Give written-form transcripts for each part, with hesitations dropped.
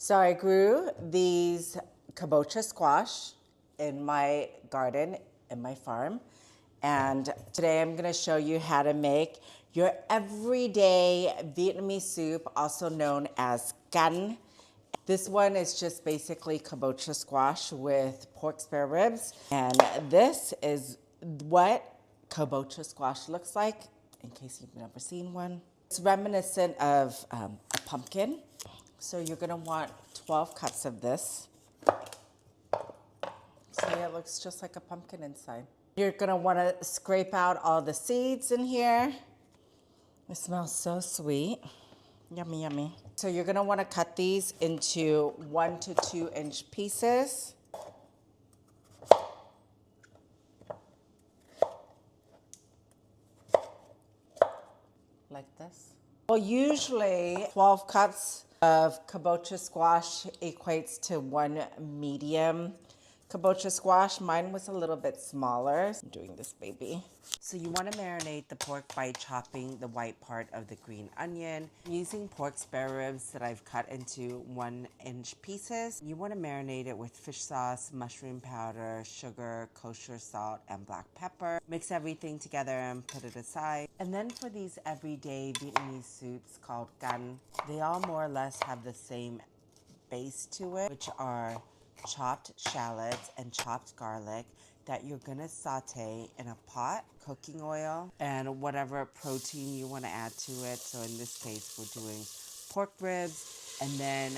So I grew these kabocha squash in my garden, in my farm. And today I'm gonna show you how to make your everyday Vietnamese soup, also known as canh. This one is just basically kabocha squash with pork spare ribs. And this is what kabocha squash looks like, in case you've never seen one. It's reminiscent of a pumpkin. So you're gonna want 12 cups of this. See, it looks just like a pumpkin inside. You're gonna wanna scrape out all the seeds in here. It smells so sweet. Yummy, yummy. So you're gonna wanna cut these into 1 to 2 inch pieces. Like this. Well, usually 12 cups of kabocha squash equates to 1 medium kabocha squash. Mine was a little bit smaller. I'm doing this baby. So you want to marinate the pork by chopping the white part of the green onion. I'm using pork spare ribs that I've cut into 1 inch pieces. You want to marinate it with fish sauce, mushroom powder, sugar, kosher salt, and black pepper. Mix everything together and put it aside. And then for these everyday Vietnamese soups called canh, they all more or less have the same base to it, which are chopped shallots and chopped garlic that you're gonna saute in a pot, cooking oil, and whatever protein you want to add to it. So in this case, we're doing pork ribs, and then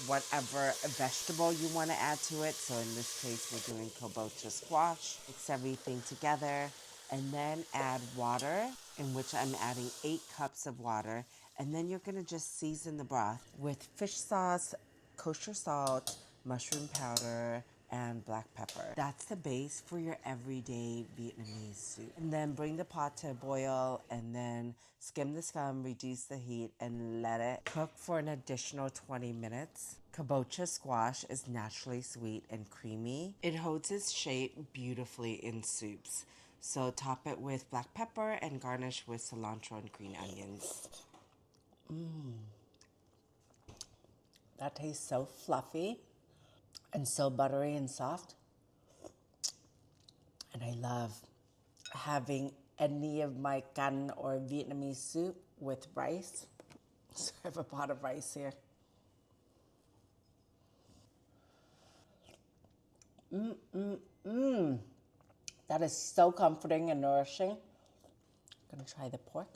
whatever vegetable you want to add to it. So in this case, we're doing kabocha squash. Mix everything together, and then add water, in which I'm adding 8 cups of water. And then you're gonna just season the broth with fish sauce, kosher salt, mushroom powder, and black pepper. That's the base for your everyday Vietnamese soup. And then bring the pot to a boil, and then skim the scum, reduce the heat, and let it cook for an additional 20 minutes. Kabocha squash is naturally sweet and creamy. It holds its shape beautifully in soups. So top it with black pepper and garnish with cilantro and green onions. That tastes so fluffy and so buttery and soft. And I love having any of my canh or Vietnamese soup with rice. So I have a pot of rice here. That is so comforting and nourishing. I'm gonna try the pork.